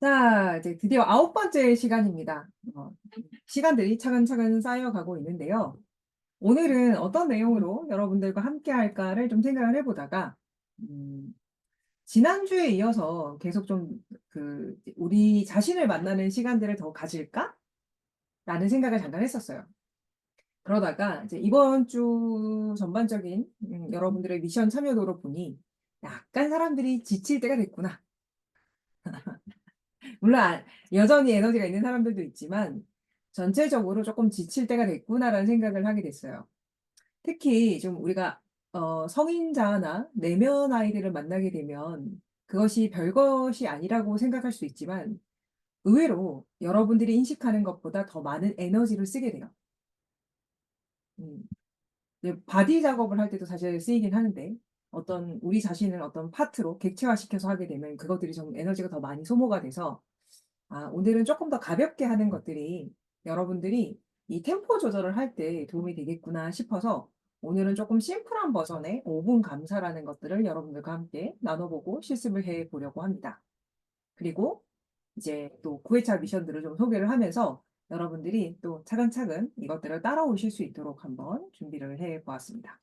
자, 이제 드디어 아홉 번째 시간입니다. 시간들이 차근차근 쌓여가고 있는데요. 오늘은 어떤 내용으로 여러분들과 함께 할까를 좀 생각을 해보다가, 음, 지난주에 이어서 계속 좀 우리 자신을 만나는 시간들을 더 가질까? 라는 생각을 잠깐 했었어요. 그러다가 이제 이번 주 전반적인 여러분들의 미션 참여도를 보니 약간 사람들이 지칠 때가 됐구나. 물론 여전히 에너지가 있는 사람들도 있지만 전체적으로 조금 지칠 때가 됐구나라는 생각을 하게 됐어요. 특히 좀 우리가 성인자나 내면 아이들을 만나게 되면 그것이 별것이 아니라고 생각할 수 있지만 의외로 여러분들이 인식하는 것보다 더 많은 에너지를 쓰게 돼요. 음. 이제 바디 작업을 할 때도 사실 쓰이긴 하는데 어떤 우리 자신을 어떤 파트로 객체화시켜서 하게 되면 그것들이 좀 에너지가 더 많이 소모가 돼서 오늘은 조금 더 가볍게 하는 것들이 여러분들이 이 템포 조절을 할 때 도움이 되겠구나 싶어서 오늘은 조금 심플한 버전의 5분 감사라는 것들을 여러분들과 함께 나눠 보고 실습을 해 보려고 합니다. 그리고 이제 또 9 회차 미션들을 좀 소개를 하면서 여러분들이 또 차근차근 이것들을 따라오실 수 있도록 한번 준비를 해 보았습니다.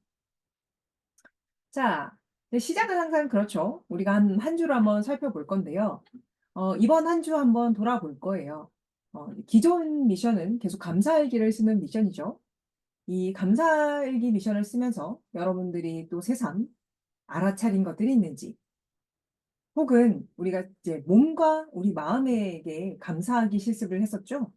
자, 네, 시작은 항상 그렇죠. 우리가 한 주를 한번 살펴볼 건데요. 이번 한 주 한번 돌아볼 거예요. 기존 미션은 계속 감사일기를 쓰는 미션이죠. 이 감사일기 미션을 쓰면서 여러분들이 또 새삼 알아차린 것들이 있는지, 혹은 우리가 이제 몸과 우리 마음에게 감사하기 실습을 했었죠.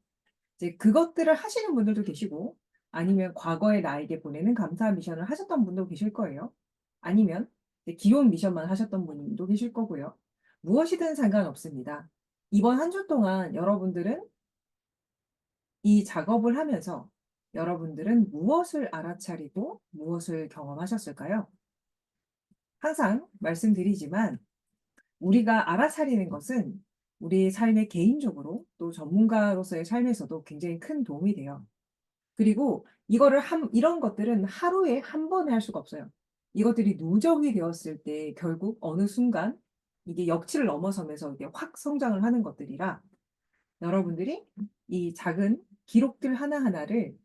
이제 그것들을 하시는 분들도 계시고, 아니면 과거에 나에게 보내는 감사 미션을 하셨던 분도 계실 거예요. 아니면 이제 기존 미션만 하셨던 분도 계실 거고요. 무엇이든 상관없습니다. 이번 한 주 동안 여러분들은 이 작업을 하면서 여러분들은 무엇을 알아차리고 무엇을 경험하셨을까요? 항상 말씀드리지만 우리가 알아차리는 것은 우리의 삶의 개인적으로 또 전문가로서의 삶에서도 굉장히 큰 도움이 돼요. 그리고 이런 것들은 하루에 한 번에 할 수가 없어요. 이것들이 누적이 되었을 때 결국 어느 순간 이게 역치를 넘어서면서 이게 확 성장을 하는 것들이라 여러분들이 이 작은 기록들 하나하나를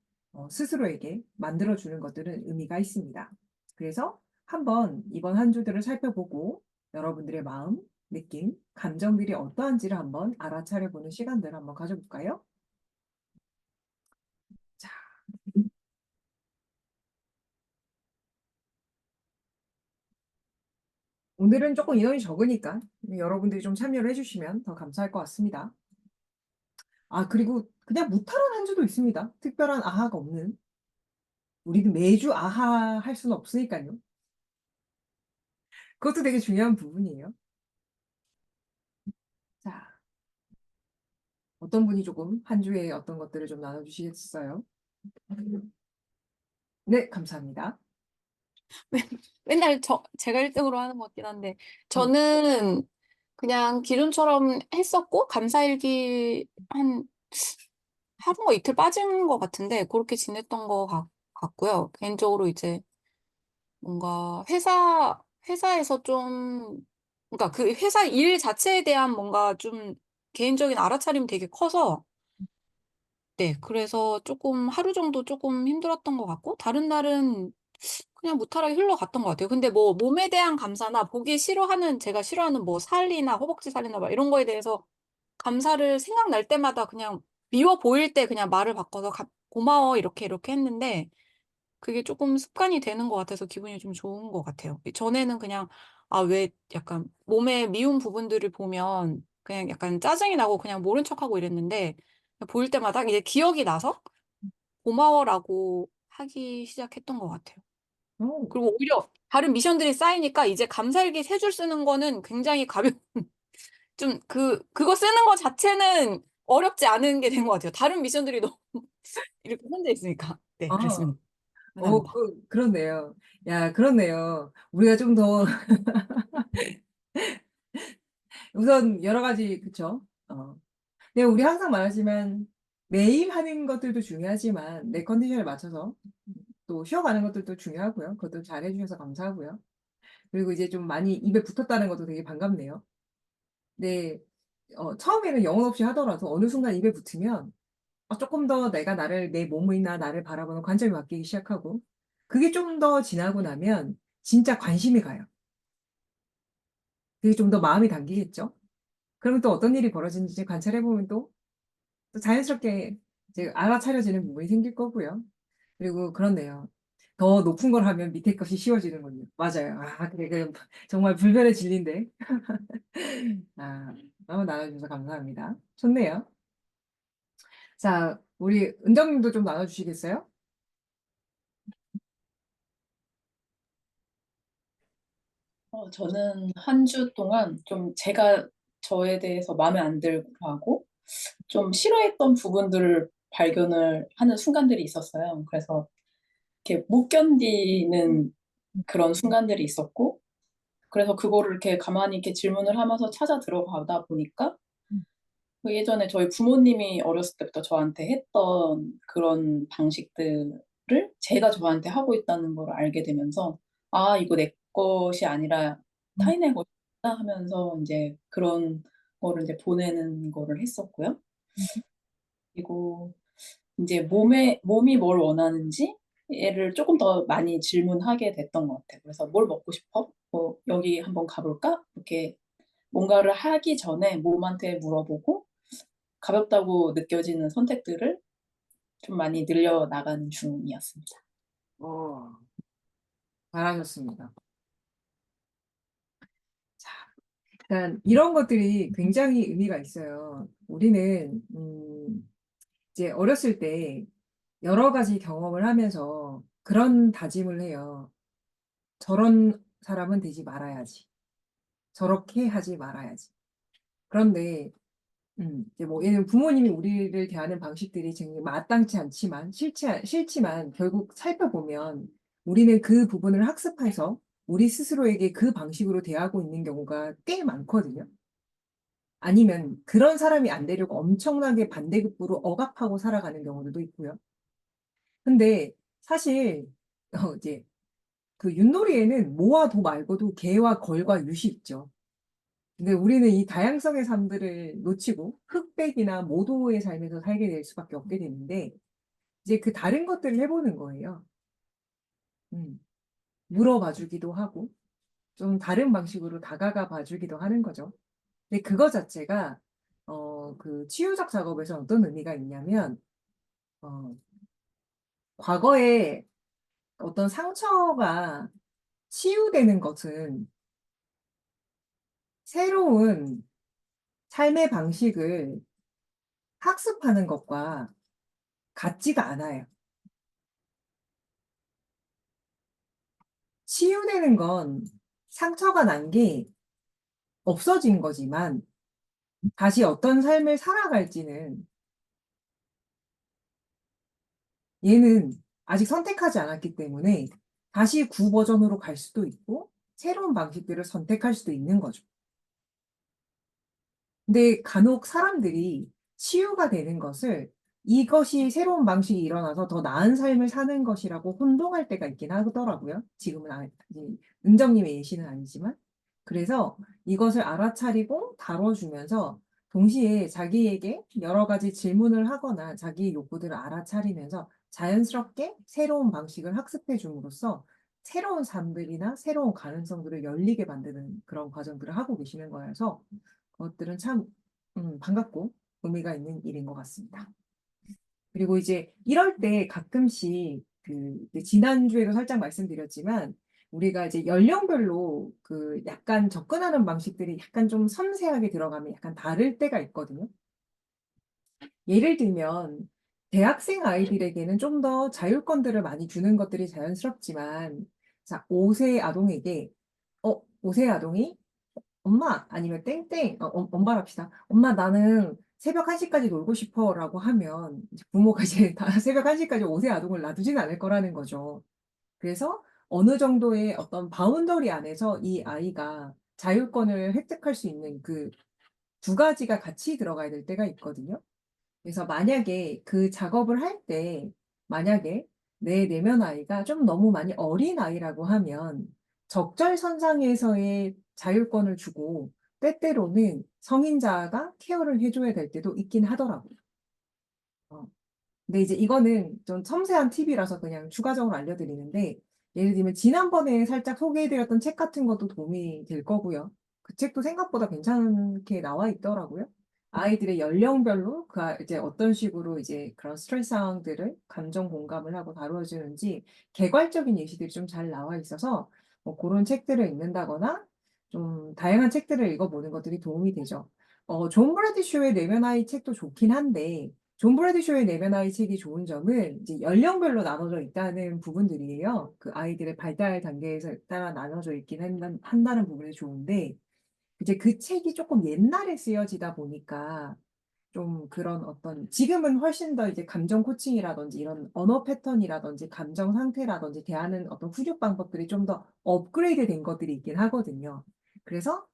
스스로에게 만들어 주는 것들은 의미가 있습니다. 그래서 한번 이번 한 주들을 살펴보고 여러분들의 마음, 느낌, 감정들이 어떠한지를 한번 알아차려 보는 시간들을 한번 가져 볼까요? 자. 오늘은 조금 인원이 적으니까 여러분들이 좀 참여를 해 주시면 더 감사할 것 같습니다. 그리고 그냥 무탈한 한 주도 있습니다. 특별한 아하가 없는. 우리는 매주 아하 할 수는 없으니깐요. 그것도 되게 중요한 부분이에요. 자, 어떤 분이 조금 한 주에 어떤 것들을 좀 나눠 주시겠어요? 네, 감사합니다. 맨 맨날 제가 1 등으로 하는 것 같긴 한데 어. 저는 그냥 기존처럼 했었고 감사일기 한 하루인가 이틀 빠진 것 같은데 고렇게 지냈던 것 같고요. 개인적으로 이제 뭔가 회사에서 좀 그러니까 그 회사 일 자체에 대한 뭔가 좀 개인적인 알아차림이 되게 커서 네 그래서 쪼끔 하루 정도 쪼끔 힘들었던 것 같고 다른 날은 그냥 무탈하게 흘러갔던 것 같아요. 근데 뭐 몸에 대한 감사나 보기 싫어하는 제가 싫어하는 뭐 살이나 허벅지 살이나 막 이런 거에 대해서 감사를 생각날 때마다 그냥 미워 보일 때 그냥 말을 바꿔서 "고마워." 이렇게, 이렇게 했는데 그게 쪼끔 습관이 되는 것 같아서 기분이 좀 좋은 것 같아요. 전에는 그냥 왜 약간 몸에 미운 부분들을 보면 그냥 약간 짜증이 나고 그냥 모른 척하고 이랬는데 보일 때마다 이제 기억이 나서 고마워라고 하기 시작했던 것 같아요. 어. 그리고 오히려 다른 미션들이 쌓이니까 이제 감사일기 3줄 쓰는 거는 굉장히 가벼운 좀 그거 쓰는 거 자체는 어렵지 않은 게 된 것 같아요. 다른 미션들이 너무 이렇게 혼자 있으니까. 네 아. 그랬습니다. 하는 거. 그렇네요. 야, 그렇네요. 우리가 좀 더 우선 여러 가지, 그쵸. 네, 우리 항상 말하지만 매일 하는 것들도 중요하지만 내 컨디션에 맞춰서 또 쉬어가는 것들도 중요하고요. 그것도 잘해 주셔서 감사하고요. 그리고 이제 좀 많이 입에 붙었다는 것도 되게 반갑네요. 네. 처음에는 영혼 없이 하더라도 어느 순간 입에 붙으면 조금 더 내 몸이나 나를 바라보는 관점이 바뀌기 시작하고, 그게 좀 더 지나고 나면 진짜 관심이 가요. 그게 좀 더 마음이 당기겠죠. 그러면 또 어떤 일이 벌어지는지 관찰해 보면 또 자연스럽게 이제 알아차려지는 부분이 생길 거고요. 그리고 그렇네요. 더 높은 걸 하면 밑에 것이 쉬워지는군요. 맞아요. 그래 정말 불변의 진리인데. 아 너무 나눠 주셔서 감사합니다. 좋네요. 자, 우리 은정 님도 좀 나눠 주시겠어요? 저는 한 주 동안 좀 제가 저에 대해서 마음에 안 들고 하고 좀 싫어했던 부분들을 발견을 하는 순간들이 있었어요. 그래서 이렇게 못 견디는 그런 순간들이 있었고, 그래서 그거를 이렇게 가만히 이렇게 질문을 하면서 찾아 들어가다 보니까 음. 그 예전에 저희 부모님이 어렸을 때부터 저한테 했던 그런 방식들을 제가 저한테 하고 있다는 걸 알게 되면서, 아, 이거 내 것이 아니라 음. 타인의 것이다 하면서 이제 그런 거를 이제 보내는 거를 했었고요. 음. 그리고 이제 몸이 뭘 원하는지 얘를 조금 더 많이 질문하게 됐던 것 같아요. 그래서 "뭘 먹고 싶어? 뭐 여기 한번 가 볼까?" 이렇게 뭔가를 하기 전에 몸한테 물어보고 가볍다고 느껴지는 선택들을 좀 많이 늘려 나가는 중이었습니다. 어 잘하셨습니다. 자, 일단 이런 것들이 굉장히 의미가 있어요. 우리는 이제 어렸을 때 여러 가지 경험을 하면서 그런 다짐을 해요. '저런 사람은 되지 말아야지. 저렇게 하지 말아야지.' 그런데 이제 뭐 예를 들면 부모님이 우리를 대하는 방식들이 정말 마땅치 않지만 싫지만 결국 살펴보면 우리는 그 부분을 학습해서 우리 스스로에게 그 방식으로 대하고 있는 경우가 꽤 많거든요. 아니면 그런 사람이 안 되려고 엄청나게 반대급부로 억압하고 살아가는 경우들도 있고요. 근데 사실 이제 그 윷놀이에는 모와 도 말고도 개와 걸과 윷이 있죠. 근데 우리는 이 다양성의 삶들을 놓치고 흑백이나 모도의 삶에서 살게 될 수밖에 없게 되는데, 이제 그 다른 것들을 해 보는 거예요. 음. 물어봐 주기도 하고 좀 다른 방식으로 다가가 봐 주기도 하는 거죠. 근데 그거 자체가 그 치유적 작업에서 어떤 의미가 있냐면, 어 과거에 어떤 상처가 치유되는 것은 새로운 삶의 방식을 학습하는 것과 같지가 않아요. 치유되는 건 상처가 난 게 없어진 거지만 다시 어떤 삶을 살아갈지는 얘는 아직 선택하지 않았기 때문에 다시 구버전으로 갈 수도 있고 새로운 방식들을 선택할 수도 있는 거죠. 근데 간혹 사람들이 치유가 되는 것을 이것이 새로운 방식이 일어나서 더 나은 삶을 사는 것이라고 혼동할 때가 있긴 하더라고요. 지금은 이제 은정님의 예시는 아니지만. 그래서 이것을 알아차리고 다뤄주면서 동시에 자기에게 여러 가지 질문을 하거나 자기의 욕구들을 알아차리면서 자연스럽게 새로운 방식을 학습해 줌으로써 새로운 삶들이나 새로운 가능성들을 열리게 만드는 그런 과정들을 하고 계시는 거여서 그것들은 참 반갑고 의미가 있는 일인 것 같습니다. 그리고 이제 이럴 때 가끔씩 이제 지난주에도 살짝 말씀드렸지만 우리가 이제 연령별로 그 약간 접근하는 방식들이 약간 좀 섬세하게 들어가면 약간 다를 때가 있거든요. 예를 들면 대학생 아이들에게는 좀 더 자율권들을 많이 주는 것들이 자연스럽지만, 자 5세 아동에게 5세 아동이 "엄마." 아니면 "땡땡." 엄마로 합시다. "엄마 나는 새벽 1 시까지 놀고 싶어."라고 하면 이제 부모가 이제 다 새벽 1 시까지 5세 아동을 놔두지는 않을 거라는 거죠. 그래서 어느 정도의 어떤 바운더리 안에서 이 아이가 자율권을 획득할 수 있는 그 두 가지가 같이 들어가야 될 때가 있거든요. 그래서 만약에 그 작업을 할 때 만약에 내 내면 아이가 좀 너무 많이 어린 아이라고 하면 적절선상에서의 자율권을 주고 때때로는 성인자가 케어를 해줘야 될 때도 있긴 하더라고요. 어, 근데 이제 이거는 좀 섬세한 팁이라서 그냥 추가적으로 알려드리는데, 예를 들면 지난번에 살짝 소개해드렸던 책 같은 것도 도움이 될 거고요. 그 책도 생각보다 괜찮게 나와 있더라고요. 아이들의 연령별로 이제 어떤 식으로 이제 그런 스트레스 상황들을 감정 공감을 하고 다루어주는지 개괄적인 예시들이 좀 잘 나와 있어서 뭐 그런 책들을 읽는다거나 좀 다양한 책들을 읽어보는 것들이 도움이 되죠. 존 브래디쇼의 내면 아이 책도 좋긴 한데, 존 브래디쇼의 내면 아이 책이 좋은 점은 이제 연령별로 나눠져 있다는 부분들이에요. 그 아이들의 발달 단계에서 따라 나눠져 있긴 한다는 부분이 좋은데, 이제 그 책이 조금 옛날에 쓰여지다 보니까 좀 그런 어떤 지금은 훨씬 더 이제 감정 코칭이라든지 이런 언어 패턴이라든지 감정 상태라든지 대하는 어떤 훈육 방법들이 좀 더 업그레이드 된 것들이 있긴 하거든요. 그래서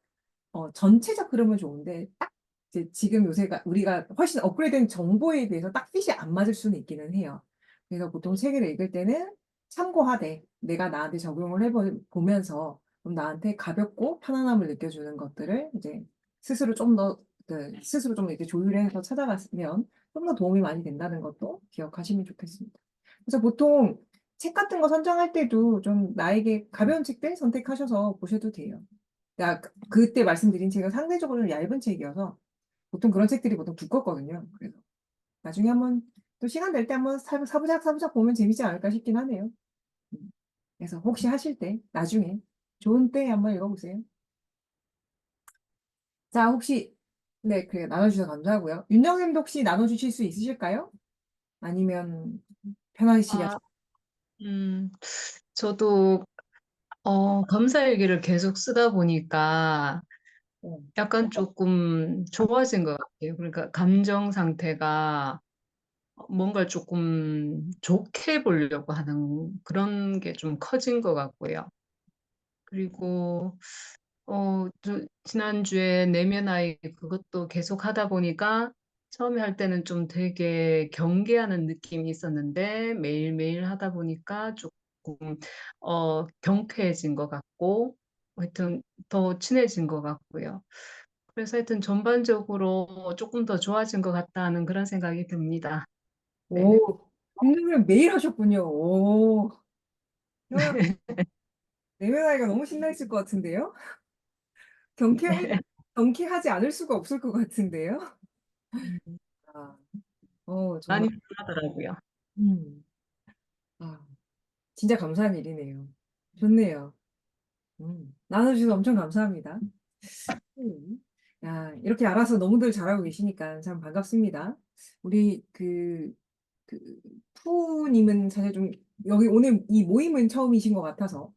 전체적 흐름은 좋은데 딱 이제 지금 요새가 우리가 훨씬 업그레이드된 정보에 비해서 딱 핏이 안 맞을 수는 있기는 해요. 그래서 보통 책을 읽을 때는 참고하되 내가 나한테 적용을 해보면서 좀 나한테 가볍고 편안함을 느껴주는 것들을 이제 스스로 좀 더 스스로 좀 이렇게 조율해서 찾아갔으면 좀 더 도움이 많이 된다는 것도 기억하시면 좋겠습니다. 그래서 보통 책 같은 거 선정할 때도 좀 나에게 가벼운 책들 선택하셔서 보셔도 돼요. 그때 말씀드린 책은 상대적으로 좀 얇은 책이어서 보통 그런 책들이 보통 두껍거든요. 그래서 나중에 한번 또 시간 될 때 한번 사부작 보면 재밌지 않을까 싶긴 하네요. 음. 그래서 혹시 하실 때 나중에 좋은 때 한번 읽어보세요. 자, 혹시 네, 그래 나눠주셔서 감사하고요. 윤정님도 혹시 나눠주실 수 있으실까요? 아니면 편하시게 아, 음, 저도 감사일기를 계속 쓰다 보니까 하시죠? 약간 조금 좋아진 것 같아요. 그러니까 감정 상태가 뭔가 조금 좋게 보려고 하는 그런 게 좀 커진 것 같고요. 그리고 지난주에 내면 아이 그것도 계속 하다 보니까 처음에 할 때는 좀 되게 경계하는 느낌이 있었는데 매일매일 하다 보니까 조금 경쾌해진 것 같고 하여튼 더 친해진 것 같고요. 그래서 하여튼 전반적으로 조금 더 좋아진 것 같다는 그런 생각이 듭니다. 네. 오, 윤정님 매일 하셨군요. 오, 야, 내면 아이가 너무 신나있을 것 같은데요? 경쾌할, 경쾌하지 않을 수가 없을 것 같은데요? 아, 정말, 많이 불하더라고요. 음, 아, 진짜 감사한 일이네요. 좋네요. 나눠주셔서 엄청 감사합니다. 음. 야, 이렇게 알아서 너무들 잘하고 계시니까 참 반갑습니다. 우리 그, 푸님은 사실 좀, 여기 오늘 이 모임은 처음이신 것 같아서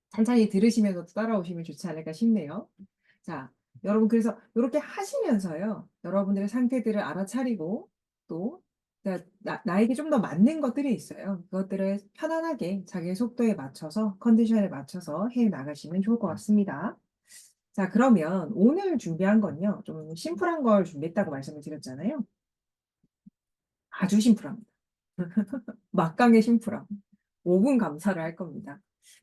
천천히 들으시면서 따라오시면 좋지 않을까 싶네요. 자, 여러분, 그래서 이렇게 하시면서요, 여러분들의 상태들을 알아차리고, 또, 나에게 좀 더 맞는 것들이 있어요. 그것들을 편안하게 자기의 속도에 맞춰서, 컨디션에 맞춰서 해 나가시면 좋을 것 같습니다. 자, 그러면 오늘 준비한 건요, 좀 심플한 걸 준비했다고 말씀을 드렸잖아요. 아주 심플합니다. 막강의 심플함. 5분 감사를 할 겁니다.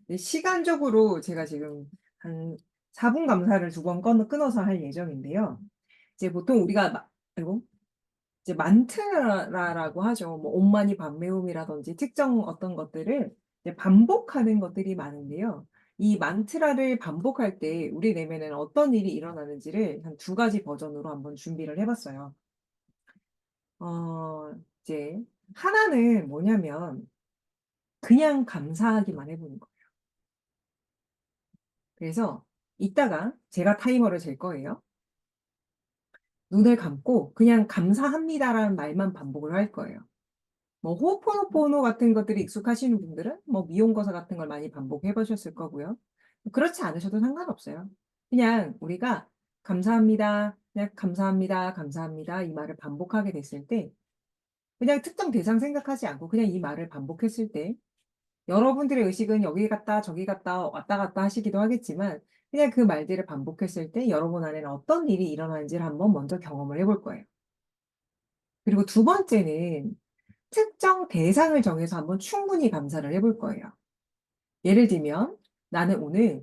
네, 시간적으로 제가 지금 한 4분 감사를 2번 끊어서 할 예정인데요. 이제 보통 우리가, 아이고, 이제 만트라라고 하죠. 뭐, 옴마니 밤매움이라든지 특정 어떤 것들을 이제 반복하는 것들이 많은데요. 이 만트라를 반복할 때 우리 내면에는 어떤 일이 일어나는지를 한 2가지 버전으로 한번 준비를 해봤어요. 이제 하나는 뭐냐면 그냥 감사하기만 해보는 거예요. 그래서 이따가 제가 타이머를 잴 거예요. 눈을 감고 그냥 감사합니다라는 말만 반복을 할 거예요. 뭐 호포노포노 같은 것들이 익숙하시는 분들은 뭐 미용거사 같은 걸 많이 반복해 보셨을 거고요. 그렇지 않으셔도 상관없어요. 그냥 우리가 감사합니다, 그냥 감사합니다, 감사합니다 이 말을 반복하게 됐을 때 그냥 특정 대상 생각하지 않고 그냥 이 말을 반복했을 때 여러분들의 의식은 여기 갔다 저기 갔다 왔다 갔다 하시기도 하겠지만 그냥 그 말들을 반복했을 때 여러분 안에는 어떤 일이 일어나는지를 한번 먼저 경험을 해볼 거예요. 그리고 2번째는 특정 대상을 정해서 한번 충분히 감사를 해볼 거예요. 예를 들면 나는 오늘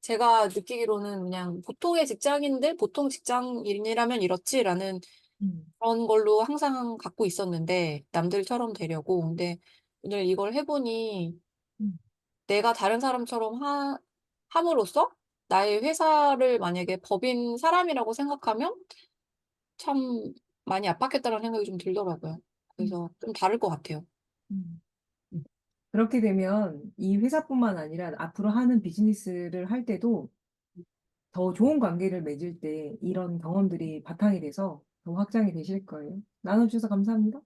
제가 느끼기로는 그냥 보통의 직장인들, 보통 직장인이라면 이렇지라는 그런 걸로 항상 갖고 있었는데, 남들처럼 되려고. 근데 오늘 이걸 해보니 음. 내가 다른 사람처럼 함으로써 나의 회사를 만약에 법인 사람이라고 생각하면 참 많이 압박했다는 생각이 좀 들더라고요. 그래서 좀 다를 것 같아요. 음. 그렇게 되면 이 회사뿐만 아니라 앞으로 하는 비즈니스를 할 때도 더 좋은 관계를 맺을 때 이런 경험들이 바탕이 돼서 더 확장이 되실 거예요. 나눠주셔서 감사합니다.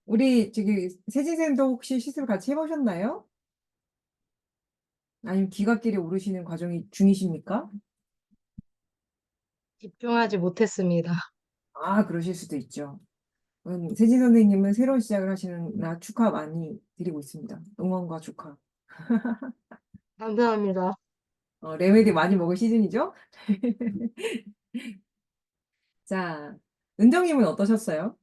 우리 저기 세진쌤도 혹시 시술 같이 해보셨나요? 아니면 귀갓길에 오르시는 과정이 중이십니까? 집중하지 못했습니다. 아, 그러실 수도 있죠. 세진 선생님은 새로운 시작을 하시는 나 축하 많이 드리고 있습니다. 응원과 축하. 감사합니다. 레메디 많이 먹을 시즌이죠? 자, 은정님은 어떠셨어요?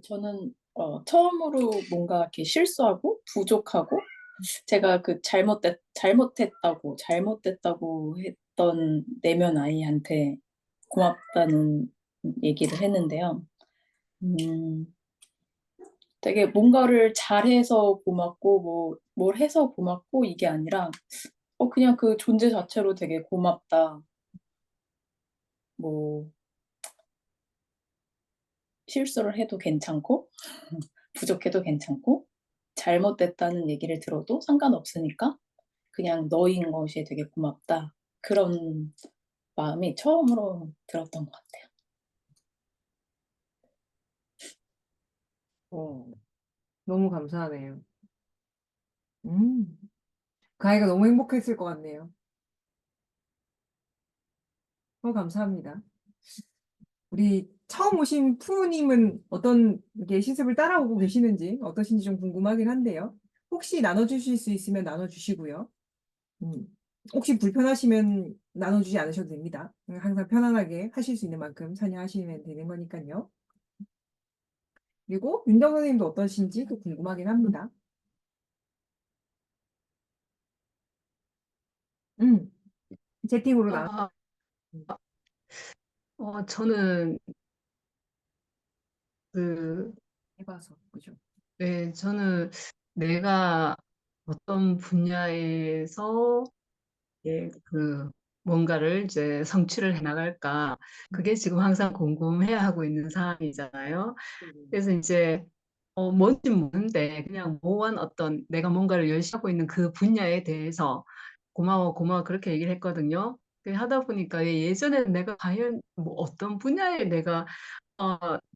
저는 처음으로 뭔가 이렇게 실수하고 부족하고 제가 그 잘못됐다고 했던 내면 아이한테 고맙다는 얘기를 했는데요. 되게 뭔가를 잘해서 고맙고 뭘 해서 고맙고 이게 아니라 그냥 그 존재 자체로 되게 고맙다. 뭐 실수를 해도 괜찮고 부족해도 괜찮고 잘못됐다는 얘기를 들어도 상관없으니까 그냥 너인 것이 되게 고맙다. 그런 마음이 처음으로 들었던 것 같아요. 너무 감사하네요. 그 아이가 너무 행복했을 것 같네요. 감사합니다. 우리 처음 오신 푸우님은 어떤 게 실습을 따라오고 계시는지 어떠신지 좀 궁금하긴 한데요. 혹시 나눠주실 수 있으면 나눠주시고요. 혹시 불편하시면 나눠주지 않으셔도 됩니다. 항상 편안하게 하실 수 있는 만큼 참여하시면 되는 거니까요. 그리고 윤정 선생님도 어떠신지 또 궁금하긴 합니다. 채팅으로 나눠 아, 저는 그, 해봐서 그죠? 네, 저는 내가 어떤 분야에서 뭔가를 이제 성취를 해나갈까, 그게 지금 항상 궁금해 하고 있는 상황이잖아요. 그래서 이제 뭔지 모르는데 그냥 모호한 어떤 내가 뭔가를 열심히 하고 있는 그 분야에 대해서 고마워 고마워 그렇게 얘기를 했거든요. 하다 보니까 예전에는 내가 과연 뭐 어떤 분야에 내가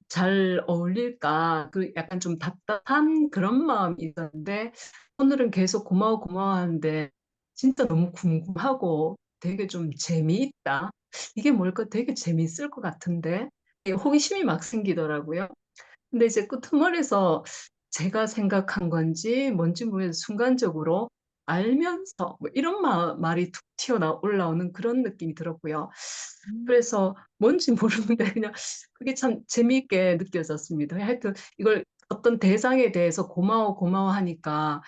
잘 어울릴까 그 약간 좀 답답한 그런 마음이 있었는데 오늘은 계속 고마워 고마워 하는데 진짜 너무 궁금하고 되게 좀 재미있다. 이게 뭘까 되게 재미있을 것 같은데 호기심이 막 생기더라고요. 근데 이제 끄트머리에서 제가 생각한 건지 뭔지 모르겠는데 순간적으로 알면서 뭐 이런 말이 툭 올라오는 그런 느낌이 들었고요. 그래서 뭔지 모르는데 그냥 그게 참 재미있게 느껴졌습니다. 하여튼 이걸 어떤 대상에 대해서 고마워 고마워 하니까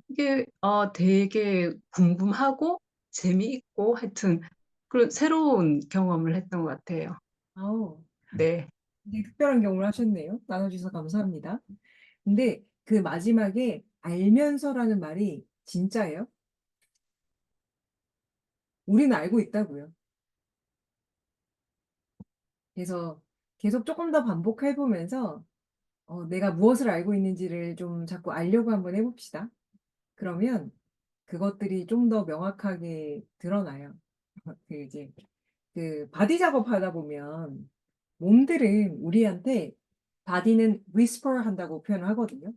이게 되게 궁금하고 재미있고 하여튼 그런 새로운 경험을 했던 것 같아요. 아우, 네. 굉장히 특별한 경험을 하셨네요. 나눠주셔서 감사합니다. 근데 그 마지막에 알면서라는 말이 진짜예요? 우리는 알고 있다고요. 그래서 계속 조금 더 반복해보면서 내가 무엇을 알고 있는지를 좀 자꾸 알려고 한번 해봅시다. 그러면 그것들이 좀 더 명확하게 드러나요. 이제 그 바디 작업하다 보면 몸들은 우리한테 바디는 whisper 한다고 표현을 하거든요.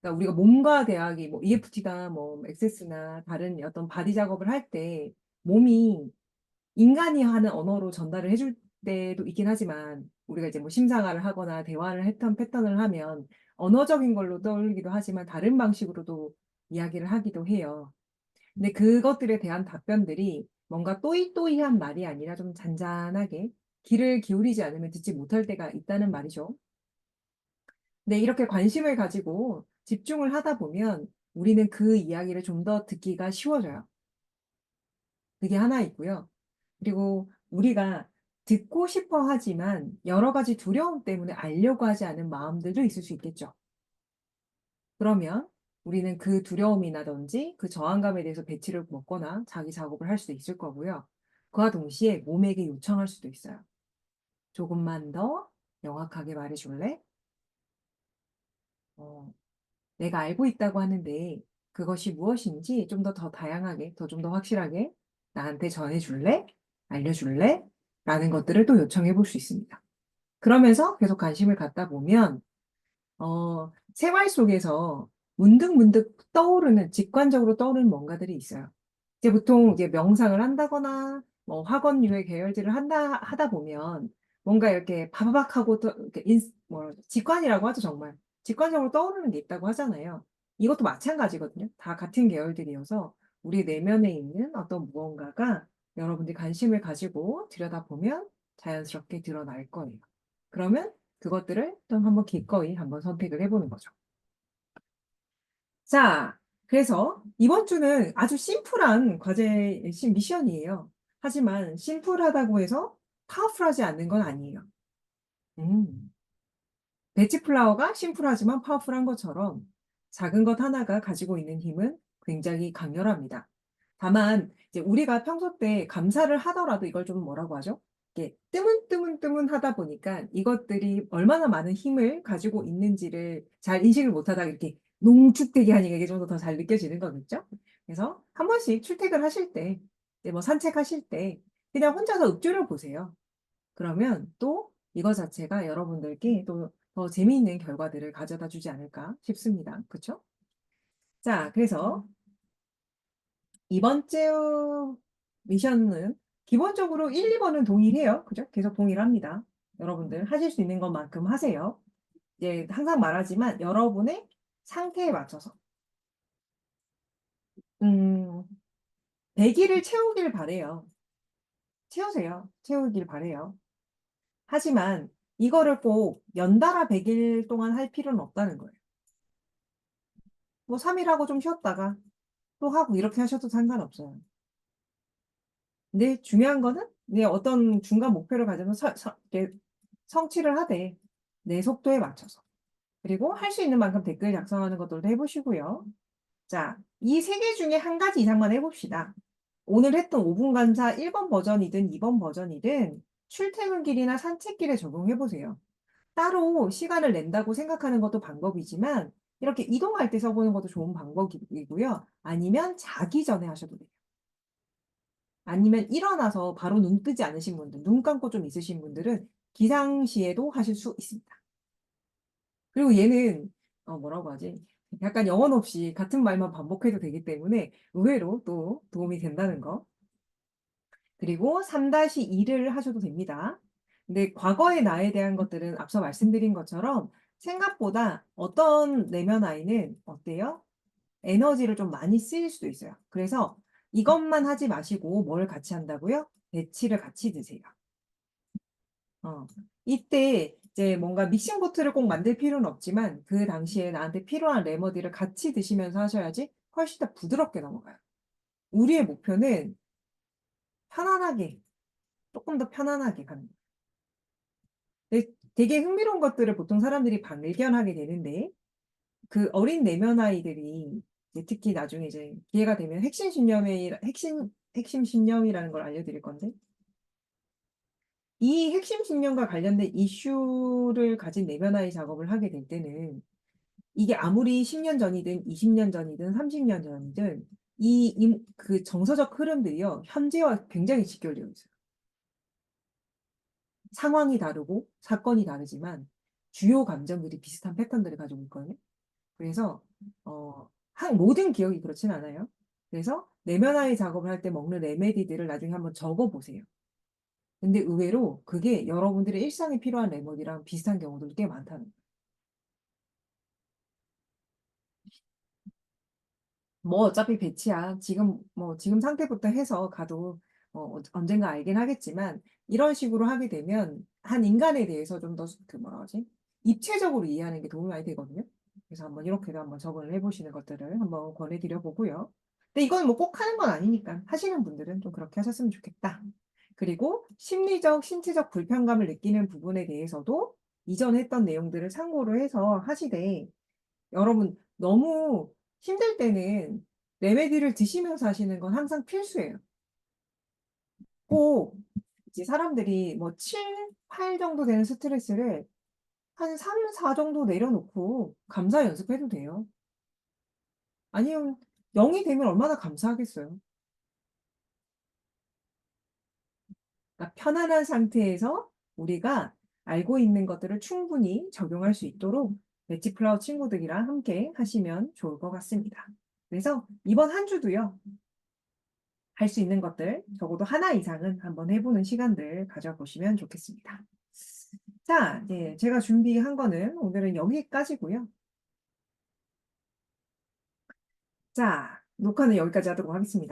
그러니까 우리가 몸과 대하기, 뭐 EFT나 뭐 액세스나 다른 어떤 바디 작업을 할 때 몸이 인간이 하는 언어로 전달을 해줄 때도 있긴 하지만 우리가 이제 뭐 심상화를 하거나 대화를 했던 패턴을 하면 언어적인 걸로 떠올리기도 하지만 다른 방식으로도 이야기를 하기도 해요. 근데 그것들에 대한 답변들이 뭔가 또이또이한 말이 아니라 좀 잔잔하게 귀를 기울이지 않으면 듣지 못할 때가 있다는 말이죠. 근데 이렇게 관심을 가지고 집중을 하다 보면 우리는 그 이야기를 좀 더 듣기가 쉬워져요. 그게 하나 있고요. 그리고 우리가 듣고 싶어 하지만 여러 가지 두려움 때문에 알려고 하지 않은 마음들도 있을 수 있겠죠. 그러면 우리는 그 두려움이라든지 그 저항감에 대해서 배치를 먹거나 자기 작업을 할 수도 있을 거고요. 그와 동시에 몸에게 요청할 수도 있어요. 조금만 더 명확하게 말해줄래? 어, 내가 알고 있다고 하는데 그것이 무엇인지 좀 더 다양하게, 좀 더 확실하게 나한테 전해줄래? 알려줄래? 라는 것들을 또 요청해 볼 수 있습니다. 그러면서 계속 관심을 갖다 보면 생활 속에서 문득문득 떠오르는, 직관적으로 떠오르는 뭔가들이 있어요. 이제 보통 이제 명상을 한다거나 뭐 학원류의 계열들을 하다 보면 뭔가 이렇게 바바박 하고 또 이렇게 직관이라고 하죠, 정말. 직관적으로 떠오르는 게 있다고 하잖아요. 이것도 마찬가지거든요. 다 같은 계열들이어서 우리 내면에 있는 어떤 무언가가 여러분들이 관심을 가지고 들여다보면 자연스럽게 드러날 거예요. 그러면 그것들을 또 한번 기꺼이 한번 선택을 해보는 거죠. 자, 그래서 이번 주는 아주 심플한 과제 미션이에요. 하지만 심플하다고 해서 파워풀하지 않는 건 아니에요. 음. 배치 플라워가 심플하지만 파워풀한 것처럼 작은 것 하나가 가지고 있는 힘은 굉장히 강렬합니다. 다만 이제 우리가 평소 때 감사를 하더라도 이걸 좀 뭐라고 하죠? 이게 뜨문뜨문뜨문하다 보니까 이것들이 얼마나 많은 힘을 가지고 있는지를 잘 인식을 못하다가 이렇게 농축되게 하니까 이게 좀 더 잘 느껴지는 거겠죠? 그래서 한 번씩 출퇴근하실 때, 이제 뭐 산책하실 때 그냥 혼자서 읊조려 보세요. 그러면 또 이거 자체가 여러분들께 또 더 재미있는 결과들을 가져다 주지 않을까 싶습니다. 그쵸? 자, 그래서 이번 주 미션은 기본적으로 1, 2번은 동일해요. 그죠? 계속 동일합니다. 여러분들 하실 수 있는 것만큼 하세요. 이제 항상 말하지만 여러분의 상태에 맞춰서 100일을 채우길 바래요. 채우세요. 채우길 바래요. 하지만 이거를 꼭 연달아 100일 동안 할 필요는 없다는 거예요. 뭐 3일 하고 좀 쉬었다가 또 하고 이렇게 하셔도 상관없어요. 근데 중요한 거는 내 어떤 중간 목표를 가지면 이렇게 성취를 하되 내 속도에 맞춰서. 그리고 할 수 있는 만큼 댓글 작성하는 것들도 해보시고요. 자, 이 세 개 중에 한 가지 이상만 해봅시다. 오늘 했던 5분 감사 1번 버전이든 2번 버전이든 출퇴근길이나 산책길에 적용해보세요. 따로 시간을 낸다고 생각하는 것도 방법이지만 이렇게 이동할 때 써보는 것도 좋은 방법이고요. 아니면 자기 전에 하셔도 돼요. 아니면 일어나서 바로 눈 뜨지 않으신 분들, 눈 감고 좀 있으신 분들은 기상시에도 하실 수 있습니다. 그리고 얘는 뭐라고 하지? 약간 영혼 없이 같은 말만 반복해도 되기 때문에 의외로 또 도움이 된다는 거. 그리고 3-2를 하셔도 됩니다. 근데 과거의 나에 대한 것들은 앞서 말씀드린 것처럼 생각보다 어떤 내면 아이는 어때요? 에너지를 좀 많이 쓰일 수도 있어요. 그래서 이것만 하지 마시고 뭘 같이 한다고요? 배치를 같이 드세요. 이때 이제 뭔가 믹싱보트를 꼭 만들 필요는 없지만 그 당시에 나한테 필요한 레머디를 같이 드시면서 하셔야지 훨씬 더 부드럽게 넘어가요. 우리의 목표는 편안하게, 조금 더 편안하게 가는 거예요. 근데 되게 흥미로운 것들을 보통 사람들이 발견하게 되는데 그 어린 내면 아이들이 이제 특히 나중에 이제 기회가 되면 핵심 신념이라는 걸 알려드릴 건데 이 핵심 신념과 관련된 이슈를 가진 내면 아이 작업을 하게 될 때는 이게 아무리 10년 전이든 20년 전이든 30년 전이든 그 정서적 흐름들이요 현재와 굉장히 직결되어 있어요. 상황이 다르고 사건이 다르지만 주요 감정들이 비슷한 패턴들을 가지고 있거든요. 그래서 모든 기억이 그렇진 않아요. 그래서 내면 아이 작업을 할 때 먹는 레메디들을 나중에 한번 적어 보세요. 근데 의외로 그게 여러분들의 일상에 필요한 레몬이랑 비슷한 경우들도 꽤 많다는 거예요. 뭐 어차피 배치야. 지금 상태부터 해서 가도 언젠가 알긴 하겠지만 이런 식으로 하게 되면 한 인간에 대해서 좀 더 그 뭐라 하지? 입체적으로 이해하는 게 도움이 많이 되거든요. 그래서 한번 이렇게도 한번 적응을 해보시는 것들을 한번 권해드려 보고요. 근데 이건 뭐 꼭 하는 건 아니니까 하시는 분들은 좀 그렇게 하셨으면 좋겠다. 그리고 심리적, 신체적 불편감을 느끼는 부분에 대해서도 이전 했던 내용들을 참고를 해서 하시되 여러분 너무 힘들 때는 레메디를 드시면서 하시는 건 항상 필수예요. 꼭 이제 사람들이 뭐 7, 8 정도 되는 스트레스를 한 3, 4 정도 내려놓고 감사 연습해도 돼요. 아니면 0이 되면 얼마나 감사하겠어요. 그러니까 편안한 상태에서 우리가 알고 있는 것들을 충분히 적용할 수 있도록 매치플라워 친구들이랑 함께 하시면 좋을 것 같습니다. 그래서 이번 한 주도요. 할 수 있는 것들 적어도 하나 이상은 한번 해보는 시간들 가져보시면 좋겠습니다. 자, 네, 제가 준비한 거는 오늘은 여기까지고요. 자, 녹화는 여기까지 하도록 하겠습니다.